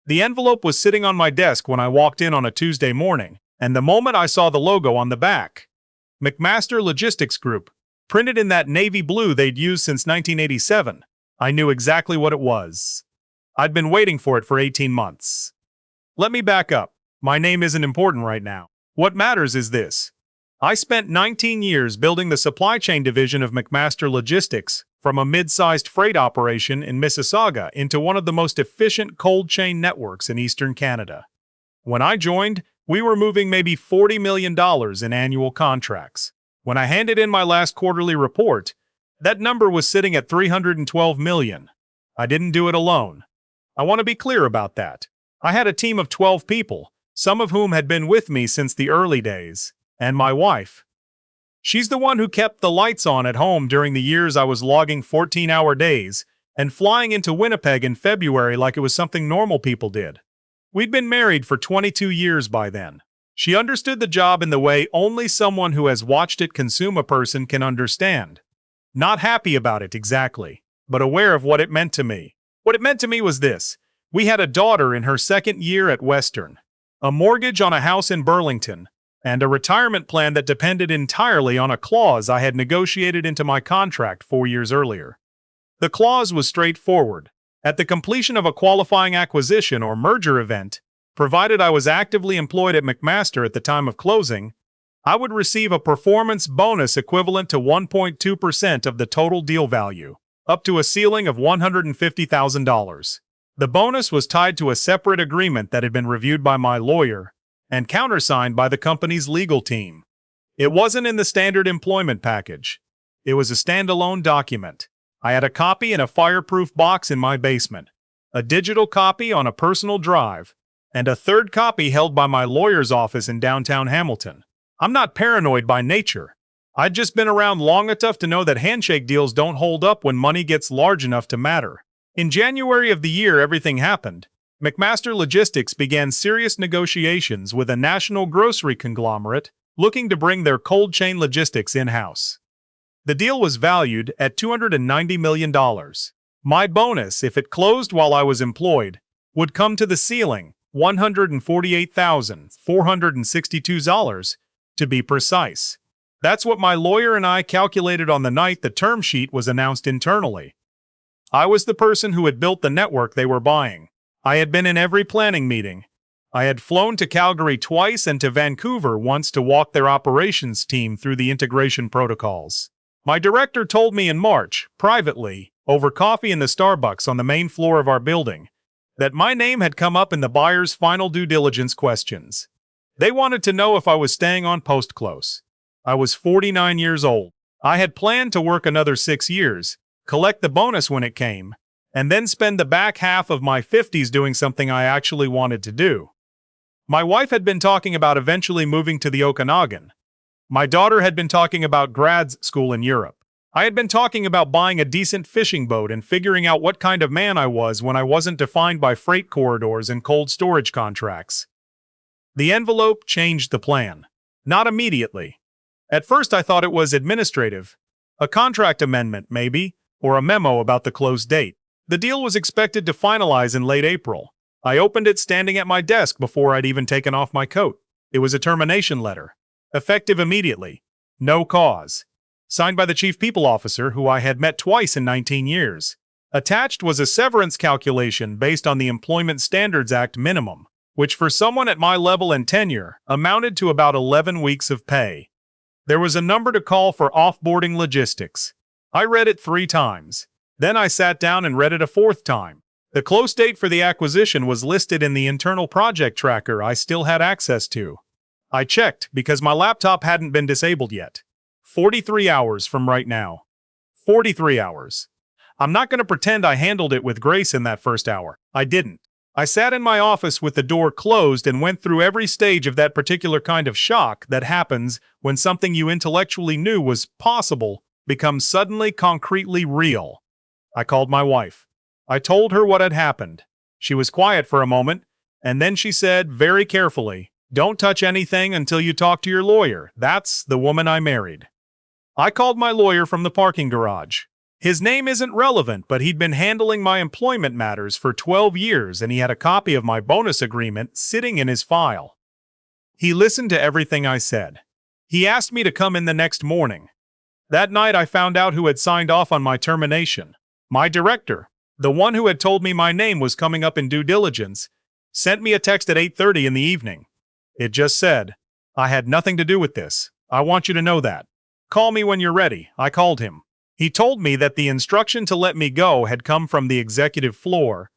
The envelope was sitting on my desk when I walked in on a Tuesday morning, and the moment I saw the logo on the back, McMaster Logistics Group, printed in that navy blue they'd used since 1987, I knew exactly what it was. I'd been waiting for it for 18 months. Let me back up. My name isn't important right now. What matters is this. I spent 19 years building the supply chain division of McMaster Logistics from a mid-sized freight operation in Mississauga into one of the most efficient cold chain networks in Eastern Canada. When I joined, we were moving maybe $40 million in annual contracts. When I handed in my last quarterly report, that number was sitting at $312 million. I didn't do it alone. I want to be clear about that. I had a team of 12 people, some of whom had been with me since the early days, and my wife. She's the one who kept the lights on at home during the years I was logging 14-hour days and flying into Winnipeg in February like it was something normal people did. We'd been married for 22 years by then. She understood the job in the way only someone who has watched it consume a person can understand. Not happy about it exactly, but aware of what it meant to me. What it meant to me was this. We had a daughter in her second year at Western, a mortgage on a house in Burlington, and a retirement plan that depended entirely on a clause I had negotiated into my contract 4 years earlier. The clause was straightforward. At the completion of a qualifying acquisition or merger event, provided I was actively employed at McMaster at the time of closing, I would receive a performance bonus equivalent to 1.2% of the total deal value, up to a ceiling of $150,000. The bonus was tied to a separate agreement that had been reviewed by my lawyer and countersigned by the company's legal team. It wasn't in the standard employment package. It was a standalone document. I had a copy in a fireproof box in my basement, a digital copy on a personal drive, and a third copy held by my lawyer's office in downtown Hamilton. I'm not paranoid by nature. I'd just been around long enough to know that handshake deals don't hold up when money gets large enough to matter. In January of the year everything happened, McMaster Logistics began serious negotiations with a national grocery conglomerate looking to bring their cold chain logistics in-house. The deal was valued at $290 million. My bonus, if it closed while I was employed, would come to the ceiling, $148,462 to be precise. That's what my lawyer and I calculated on the night the term sheet was announced internally. I was the person who had built the network they were buying. I had been in every planning meeting. I had flown to Calgary twice and to Vancouver once to walk their operations team through the integration protocols. My director told me in March, privately, over coffee in the Starbucks on the main floor of our building, that my name had come up in the buyer's final due diligence questions. They wanted to know if I was staying on post-close. I was 49 years old. I had planned to work another 6 years, collect the bonus when it came, and then spend the back half of my 50s doing something I actually wanted to do. My wife had been talking about eventually moving to the Okanagan. My daughter had been talking about grad school in Europe. I had been talking about buying a decent fishing boat and figuring out what kind of man I was when I wasn't defined by freight corridors and cold storage contracts. The envelope changed the plan. Not immediately. At first I thought it was administrative. A contract amendment, maybe, or a memo about the close date. The deal was expected to finalize in late April. I opened it standing at my desk before I'd even taken off my coat. It was a termination letter. Effective immediately. No cause. Signed by the chief people officer, who I had met twice in 19 years. Attached was a severance calculation based on the Employment Standards Act minimum, which for someone at my level and tenure amounted to about 11 weeks of pay. There was a number to call for offboarding logistics. I read it 3 times. Then I sat down and read it a 4th time. The close date for the acquisition was listed in the internal project tracker I still had access to. I checked because my laptop hadn't been disabled yet. 43 hours from right now. 43 hours. I'm not going to pretend I handled it with grace in that first hour. I didn't. I sat in my office with the door closed and went through every stage of that particular kind of shock that happens when something you intellectually knew was possible becomes suddenly concretely real. I called my wife. I told her what had happened. She was quiet for a moment, and then she said very carefully, "Don't touch anything until you talk to your lawyer. That's the woman I married." I called my lawyer from the parking garage. His name isn't relevant, but he'd been handling my employment matters for 12 years and he had a copy of my bonus agreement sitting in his file. He listened to everything I said. He asked me to come in the next morning. That night I found out who had signed off on my termination. My director, the one who had told me my name was coming up in due diligence, sent me a text at 8:30 in the evening. It just said, "I had nothing to do with this. I want you to know that. Call me when you're ready." I called him. He told me that the instruction to let me go had come from the executive floor,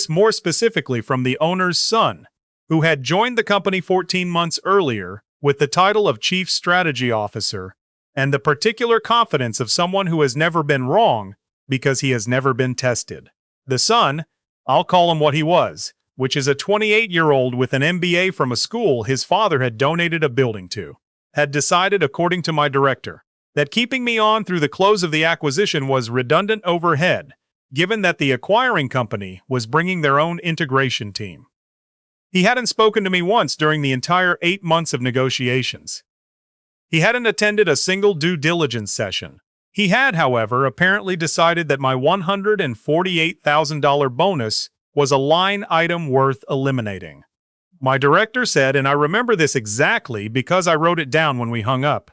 more specifically from the owner's son, who had joined the company 14 months earlier with the title of Chief Strategy Officer, and the particular confidence of someone who has never been wrong because he has never been tested. The son, I'll call him what he was, which is a 28-year-old with an MBA from a school his father had donated a building to, had decided, according to my director, that keeping me on through the close of the acquisition was redundant overhead, given that the acquiring company was bringing their own integration team. He hadn't spoken to me once during the entire 8 months of negotiations. He hadn't attended a single due diligence session. He had, however, apparently decided that my $148,000 bonus was a line item worth eliminating. My director said, and I remember this exactly because I wrote it down when we hung up,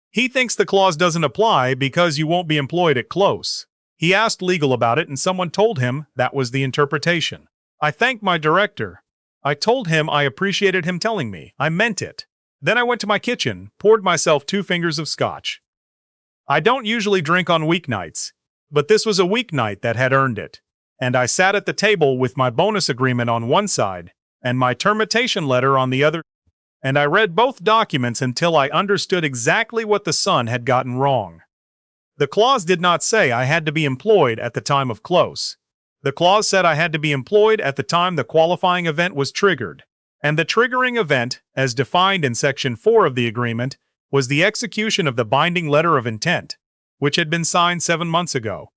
he thinks the clause doesn't apply because you won't be employed at close. He asked legal about it and someone told him that was the interpretation. I thanked my director. I told him I appreciated him telling me. I meant it. Then I went to my kitchen, poured myself 2 fingers of scotch. I don't usually drink on weeknights, but this was a weeknight that had earned it. And I sat at the table with my bonus agreement on one side and my termination letter on the other, and I read both documents until I understood exactly what the son had gotten wrong. The clause did not say I had to be employed at the time of close. The clause said I had to be employed at the time the qualifying event was triggered, and the triggering event, as defined in Section 4 of the agreement, was the execution of the binding letter of intent, which had been signed 7 months ago.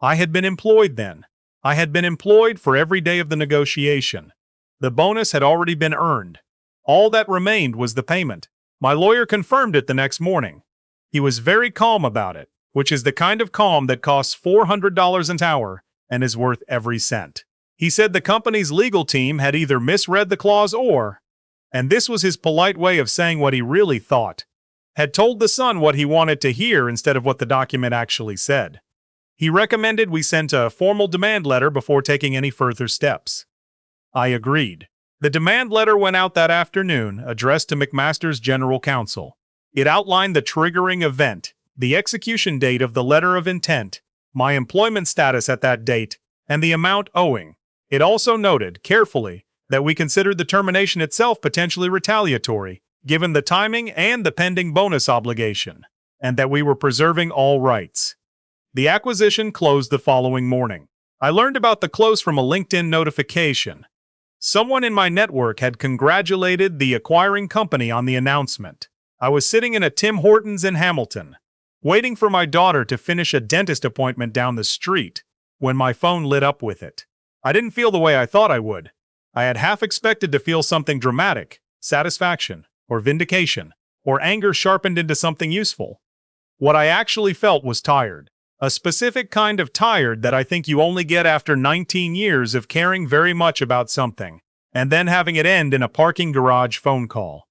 I had been employed then. I had been employed for every day of the negotiation. The bonus had already been earned. All that remained was the payment. My lawyer confirmed it the next morning. He was very calm about it, which is the kind of calm that costs $400 an hour and is worth every cent. He said the company's legal team had either misread the clause or, and this was his polite way of saying what he really thought, had told the son what he wanted to hear instead of what the document actually said. He recommended we send a formal demand letter before taking any further steps. I agreed. The demand letter went out that afternoon, addressed to McMaster's general counsel. It outlined the triggering event, the execution date of the letter of intent, my employment status at that date, and the amount owing. It also noted, carefully, that we considered the termination itself potentially retaliatory, given the timing and the pending bonus obligation, and that we were preserving all rights. The acquisition closed the following morning. I learned about the close from a LinkedIn notification. Someone in my network had congratulated the acquiring company on the announcement. I was sitting in a Tim Hortons in Hamilton, waiting for my daughter to finish a dentist appointment down the street, when my phone lit up with it. I didn't feel the way I thought I would. I had half expected to feel something dramatic, satisfaction, or vindication, or anger sharpened into something useful. What I actually felt was tired. A specific kind of tired that I think you only get after 19 years of caring very much about something, and then having it end in a parking garage phone call.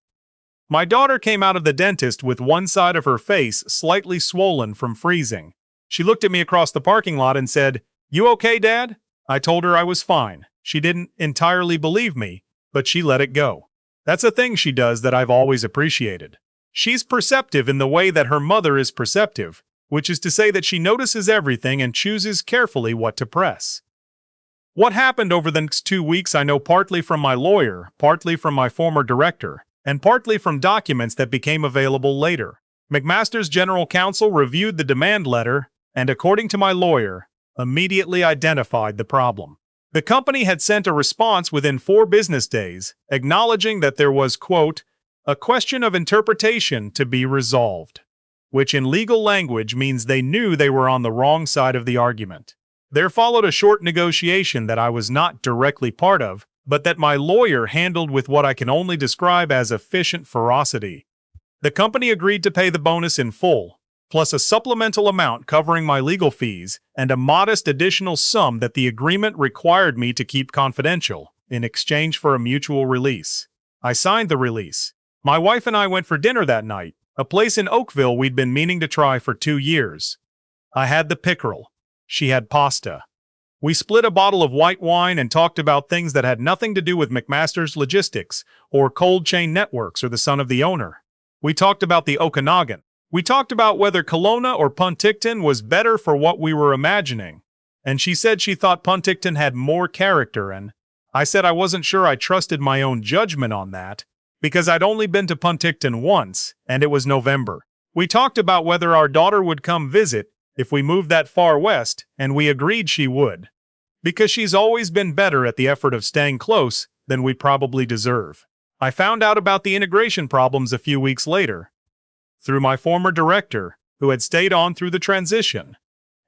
My daughter came out of the dentist with one side of her face slightly swollen from freezing. She looked at me across the parking lot and said, "You okay, Dad?" I told her I was fine. She didn't entirely believe me, but she let it go. That's a thing she does that I've always appreciated. She's perceptive in the way that her mother is perceptive, which is to say that she notices everything and chooses carefully what to press. What happened over the next 2 weeks I know partly from my lawyer, partly from my former director, and partly from documents that became available later. McMaster's general counsel reviewed the demand letter and, according to my lawyer, immediately identified the problem. The company had sent a response within 4 business days, acknowledging that there was, quote, a question of interpretation to be resolved, which in legal language means they knew they were on the wrong side of the argument. There followed a short negotiation that I was not directly part of, but that my lawyer handled with what I can only describe as efficient ferocity. The company agreed to pay the bonus in full, plus a supplemental amount covering my legal fees and a modest additional sum that the agreement required me to keep confidential in exchange for a mutual release. I signed the release. My wife and I went for dinner that night, a place in Oakville we'd been meaning to try for 2 years. I had the pickerel. She had pasta. We split a bottle of white wine and talked about things that had nothing to do with McMaster's Logistics or Cold Chain Networks or the son of the owner. We talked about the Okanagan. We talked about whether Kelowna or Penticton was better for what we were imagining. And she said she thought Penticton had more character, and I said I wasn't sure I trusted my own judgment on that, because I'd only been to Penticton once, and it was November. We talked about whether our daughter would come visit if we moved that far west, and we agreed she would, because she's always been better at the effort of staying close than we probably deserve. I found out about the integration problems a few weeks later, through my former director, who had stayed on through the transition,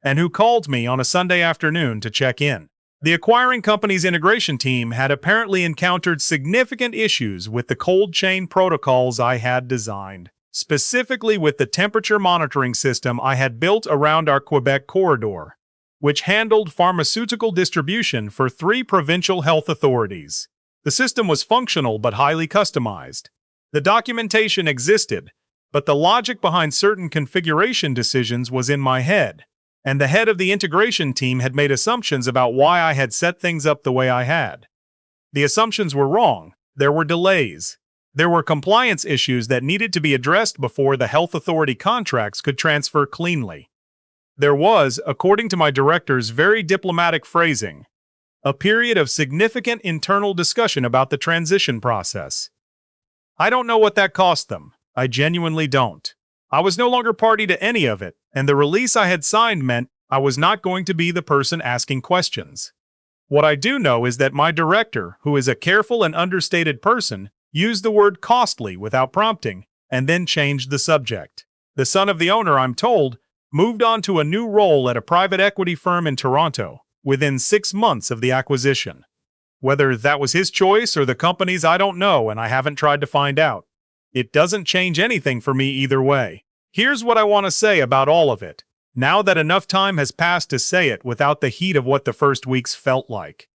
and who called me on a Sunday afternoon to check in. The acquiring company's integration team had apparently encountered significant issues with the cold chain protocols I had designed, specifically with the temperature monitoring system I had built around our Quebec corridor, which handled pharmaceutical distribution for 3 provincial health authorities. The system was functional but highly customized. The documentation existed, but the logic behind certain configuration decisions was in my head, and the head of the integration team had made assumptions about why I had set things up the way I had. The assumptions were wrong. There were delays. There were compliance issues that needed to be addressed before the health authority contracts could transfer cleanly. There was, according to my director's very diplomatic phrasing, a period of significant internal discussion about the transition process. I don't know what that cost them. I genuinely don't. I was no longer party to any of it, and the release I had signed meant I was not going to be the person asking questions. What I do know is that my director, who is a careful and understated person, used the word costly without prompting, and then changed the subject. The son of the owner, I'm told, moved on to a new role at a private equity firm in Toronto within 6 months of the acquisition. Whether that was his choice or the company's, I don't know, and I haven't tried to find out. It doesn't change anything for me either way. Here's what I want to say about all of it, now that enough time has passed to say it without the heat of what the first weeks felt like.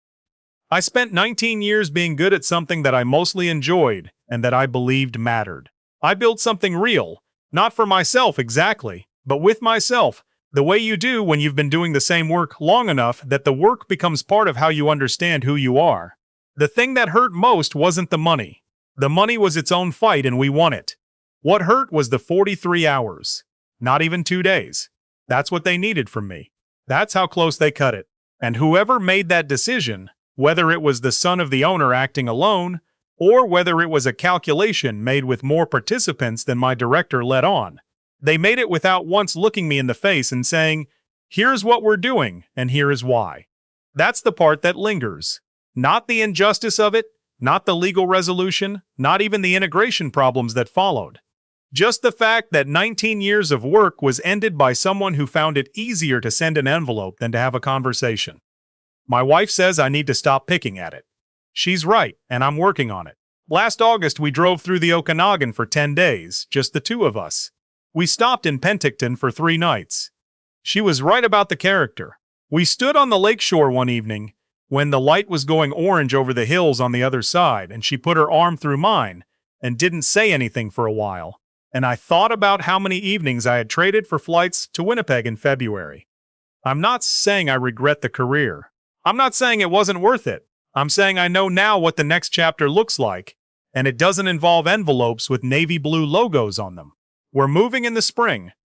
I spent 19 years being good at something that I mostly enjoyed and that I believed mattered. I built something real, not for myself exactly, but with myself, the way you do when you've been doing the same work long enough that the work becomes part of how you understand who you are. The thing that hurt most wasn't the money. The money was its own fight and we won it. What hurt was the 43 hours. Not even 2 days. That's what they needed from me. That's how close they cut it. And whoever made that decision, whether it was the son of the owner acting alone, or whether it was a calculation made with more participants than my director let on, they made it without once looking me in the face and saying, "Here's what we're doing, and here is why." That's the part that lingers. Not the injustice of it, not the legal resolution, not even the integration problems that followed. Just the fact that 19 years of work was ended by someone who found it easier to send an envelope than to have a conversation. My wife says I need to stop picking at it. She's right, and I'm working on it. Last August, we drove through the Okanagan for 10 days, just the 2 of us. We stopped in Penticton for 3 nights. She was right about the character. We stood on the lakeshore one evening when the light was going orange over the hills on the other side, and she put her arm through mine and didn't say anything for a while. And I thought about how many evenings I had traded for flights to Winnipeg in February. I'm not saying I regret the career. I'm not saying it wasn't worth it. I'm saying I know now what the next chapter looks like, and it doesn't involve envelopes with navy blue logos on them. We're moving in the spring,